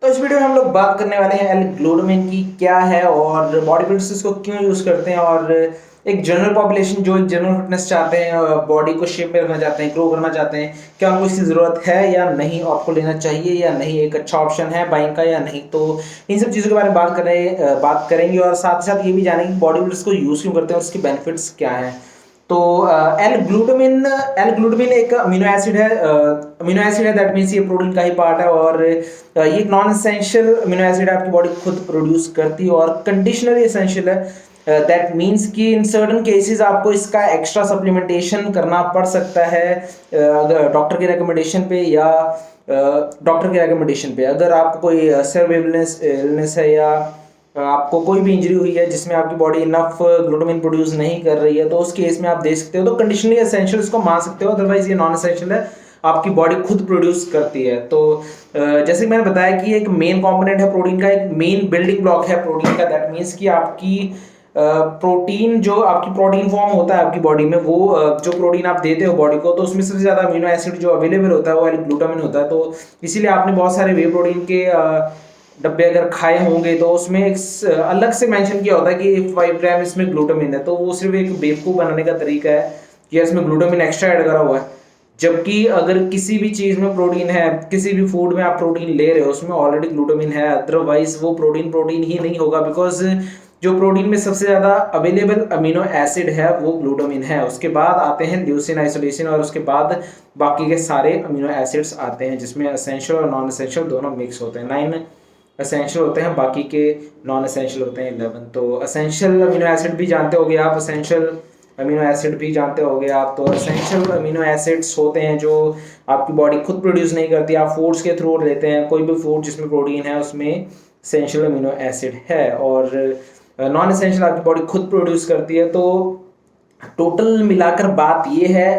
तो इस वीडियो में हम लोग बात करने वाले हैं एल ग्लूटामिन की क्या है और बॉडी बिल्डर्स इसको क्यों यूज करते हैं और एक जनरल पॉपुलेशन जो एक जनरल फिटनेस चाहते हैं, बॉडी को शेप में रखना चाहते हैं, ग्रो करना चाहते हैं, क्या उनको इसकी ज़रूरत है या नहीं, आपको लेना चाहिए या नहीं, एक अच्छा ऑप्शन है बाइंग का या नहीं। तो इन सब चीज़ों के बारे में बात करेंगे और साथ ही साथ ये भी जानेंगे बॉडी बिल्डर्स को यूज़ क्यों करते हैं और उसके बेनिफिट्स क्या हैं। तो एल ग्लूटामिन एक अमीनो एसिड है दैट मीन्स ये प्रोटीन का ही पार्ट है और ये एक नॉन एसेंशियल अमीनो एसिड आपकी बॉडी खुद प्रोड्यूस करती है और कंडीशनली एसेंशियल है। दैट मीन्स कि इन सर्टन केसेस आपको इसका एक्स्ट्रा सप्लीमेंटेशन करना पड़ सकता है डॉक्टर के रिकमेंडेशन पे या अगर आपको कोई सर्वाइवल इलनेस है या आपको कोई भी इंजरी हुई है जिसमें आपकी बॉडी इनफ ग्लूटामिन प्रोड्यूस नहीं कर रही है, तो उस केस में आप दे सकते हो। तो कंडीशनली एसेंशियल इसको मान सकते हो, अदरवाइज ये नॉन एसेंशियल है, आपकी बॉडी खुद प्रोड्यूस करती है। तो जैसे कि मैंने बताया कि एक मेन कंपोनेंट है प्रोटीन का, एक मेन बिल्डिंग ब्लॉक है प्रोटीन का। दैट मीन्स कि आपकी प्रोटीन जो आपकी प्रोटीन फॉर्म होता है आपकी बॉडी में, वो जो प्रोटीन आप देते हो बॉडी को, तो उसमें सबसे ज़्यादा अमीनो एसिड जो अवेलेबल होता है वो ग्लूटामिन होता है। तो इसीलिए आपने बहुत सारे वे प्रोटीन के डब्बे अगर खाए होंगे तो उसमें एक अलग से मेंशन किया होता है कि 5 ग्राम इसमें ग्लूटामिन है। तो वो सिर्फ एक बेवकूफ़ बनाने का तरीका है कि इसमें ग्लूटामिन एक्स्ट्रा ऐड करा हुआ है, जबकि अगर किसी भी चीज़ में प्रोटीन है, किसी भी फूड में आप प्रोटीन ले रहे हो उसमें ऑलरेडी ग्लूटामिन है, अदरवाइज वो प्रोटीन ही नहीं होगा। बिकॉज जो प्रोटीन में सबसे ज़्यादा अवेलेबल अमीनो एसिड है वो ग्लूटामिन है, उसके बाद आते हैं ल्यूसिन, आइसोलेसिन और उसके बाद बाकी के सारे अमीनो एसिड्स आते हैं जिसमें एसेंशियल और नॉन एसेंशियल दोनों मिक्स होते हैं। 9 एसेंशियल होते हैं, बाकी के नॉन एसेंशियल होते हैं 11। तो एसेंशियल अमीनो एसिड भी जानते होगे आप, एसेंशियल अमीनो एसिड भी जानते होगे आप। तो एसेंशियल अमीनो एसिड्स होते हैं जो आपकी बॉडी खुद प्रोड्यूस नहीं करती, आप फूड्स के थ्रू लेते हैं। कोई भी फूड जिसमें प्रोटीन है उसमें एसेंशियल अमीनो एसिड है और नॉन एसेंशियल आपकी बॉडी खुद प्रोड्यूस करती है। तो टोटल मिलाकर बात ये है,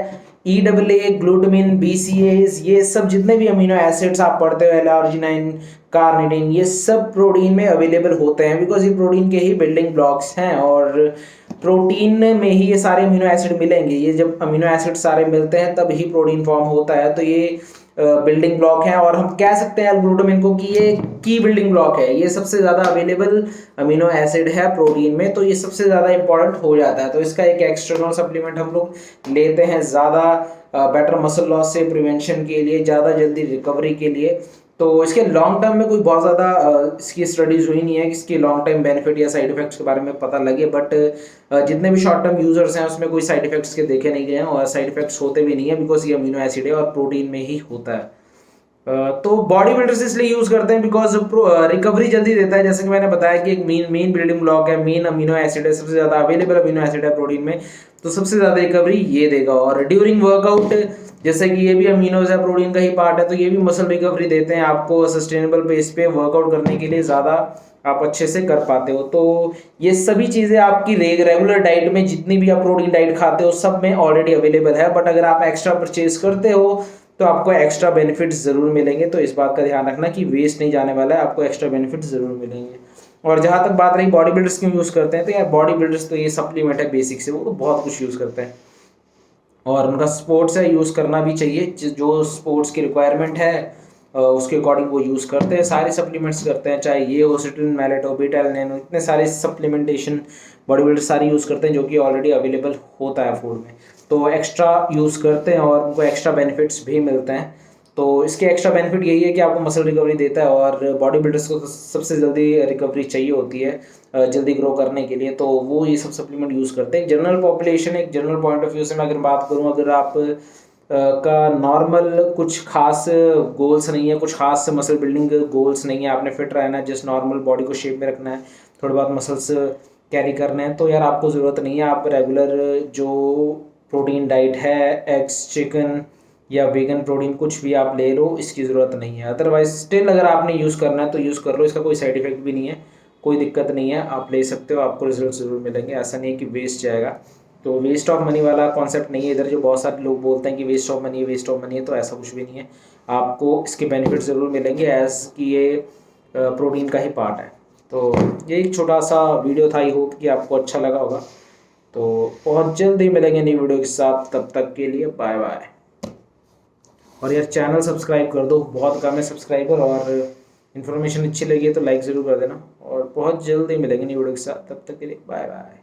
EAA, ग्लूटामिन, BCAAs, ये सब जितने भी अमीनो एसिड्स आप पढ़ते हो, L-आर्जिनाइन, कार्निटिन, ये सब प्रोटीन में अवेलेबल होते हैं बिकॉज ये प्रोटीन के ही बिल्डिंग ब्लॉक्स हैं और प्रोटीन में ही ये सारे अमीनो एसिड मिलेंगे। ये जब अमीनो एसिड सारे मिलते हैं तब ही प्रोटीन फॉर्म होता है। तो ये बिल्डिंग ब्लॉक है और हम कह सकते हैं ग्लूटामिन को कि ये की बिल्डिंग ब्लॉक है, ये सबसे ज़्यादा अवेलेबल अमीनो एसिड है प्रोटीन में, तो ये सबसे ज़्यादा इंपॉर्टेंट हो जाता है। तो इसका एक एक्सटर्नल सप्लीमेंट हम लोग लेते हैं ज़्यादा बेटर मसल लॉस से प्रिवेंशन के लिए, ज़्यादा जल्दी रिकवरी के लिए। तो इसके लॉन्ग टर्म में कोई बहुत ज़्यादा इसकी स्टडीज़ हुई नहीं है कि इसके लॉन्ग टर्म बेनिफिट या साइड इफेक्ट्स के बारे में पता लगे, बट जितने भी शॉर्ट टर्म यूजर्स हैं उसमें कोई साइड इफेक्ट्स के देखे नहीं गए हैं और साइड इफेक्ट्स होते भी नहीं है बिकॉज ये अमीनो एसिड है और प्रोटीन में ही होता है। तो बॉडी बिल्डर्स इसलिए यूज करते हैं बिकॉज रिकवरी जल्दी देता है। जैसे कि मैंने बताया कि एक मेन बिल्डिंग ब्लॉक है, मेन अमीनो एसिड है, सबसे ज्यादा अवेलेबल अमीनो एसिड है प्रोटीन में, तो सबसे ज्यादा रिकवरी ये देगा। और ड्यूरिंग वर्कआउट, जैसे कि ये भी अमीनोज है, प्रोटीन का ही पार्ट है, तो ये भी मसल रिकवरी देते हैं आपको सस्टेनेबल बेस पे वर्कआउट करने के लिए, ज्यादा आप अच्छे से कर पाते हो। तो ये सभी चीज़ें आपकी रेगुलर डाइट में, जितनी भी आप प्रोटीन डाइट खाते हो सब में ऑलरेडी अवेलेबल है, बट अगर आप एक्स्ट्रा परचेज करते हो तो आपको एक्स्ट्रा बेनिफिट्स ज़रूर मिलेंगे। तो इस बात का ध्यान रखना कि वेस्ट नहीं जाने वाला है, आपको एक्स्ट्रा बेनिफिट्स ज़रूर मिलेंगे। और जहाँ तक बात रही बॉडी बिल्डर्स क्यों यूज़ करते हैं, तो यार बॉडी बिल्डर्स तो ये सप्लीमेंट है बेसिक से, वो तो बहुत कुछ यूज़ करते हैं और उनका स्पोर्ट्स है, यूज़ करना भी चाहिए। जो स्पोर्ट्स की रिक्वायरमेंट है उसके अकॉर्डिंग वो यूज़ करते हैं, सारे सप्लीमेंट्स करते हैं, चाहे ये ओसिटिन, मैलेटो, बीटा एलैनिन, इतने सारे सप्लीमेंटेशन बॉडी बिल्डर सारे यूज़ करते हैं जो कि ऑलरेडी अवेलेबल होता है फूड में। तो एक्स्ट्रा यूज़ करते हैं और उनको एक्स्ट्रा बेनिफिट्स भी मिलते हैं। तो इसके एक्स्ट्रा बेनिफिट यही है कि आपको मसल रिकवरी देता है और बॉडी बिल्डर्स को सबसे जल्दी रिकवरी चाहिए होती है जल्दी ग्रो करने के लिए, तो वो ये सब सप्लीमेंट यूज़ करते हैं। जनरल पॉपुलेशन, एक जनरल पॉइंट ऑफ व्यू से मैं अगर बात करूँ, अगर आप का नॉर्मल कुछ खास गोल्स नहीं है, कुछ खास मसल बिल्डिंग गोल्स नहीं है, आपने फिट रहना है, जस्ट नॉर्मल बॉडी को शेप में रखना है, थोड़े बहुत मसल्स कैरी करने हैं, तो यार आपको ज़रूरत नहीं है। आप रेगुलर जो प्रोटीन डाइट है, एग्स, चिकन या वेगन प्रोटीन कुछ भी आप ले लो, इसकी ज़रूरत नहीं है। अदरवाइज स्टिल अगर आपने यूज़ करना है तो यूज़ कर लो, इसका कोई साइड इफेक्ट भी नहीं है, कोई दिक्कत नहीं है, आप ले सकते हो, आपको रिजल्ट ज़रूर मिलेंगे। ऐसा नहीं है कि वेस्ट जाएगा। तो वेस्ट ऑफ मनी वाला कॉन्सेप्ट नहीं है इधर, जो बहुत सारे लोग बोलते हैं कि वेस्ट ऑफ मनी है, वेस्ट ऑफ मनी है, तो ऐसा कुछ भी नहीं है, आपको इसके बेनिफिट ज़रूर मिलेंगे एज कि ये प्रोटीन का ही पार्ट है। तो ये एक छोटा सा वीडियो था, आई होप कि आपको अच्छा लगा होगा। तो बहुत जल्दी मिलेंगे नई वीडियो के साथ, तब तक के लिए बाय बाय। और यार चैनल सब्सक्राइब कर दो, बहुत कम है सब्सक्राइबर और इन्फॉर्मेशन अच्छी लगी है तो लाइक ज़रूर कर देना, और बहुत जल्दी मिलेंगे न्यू वीडियो के साथ। तब तक के लिए बाय बाय।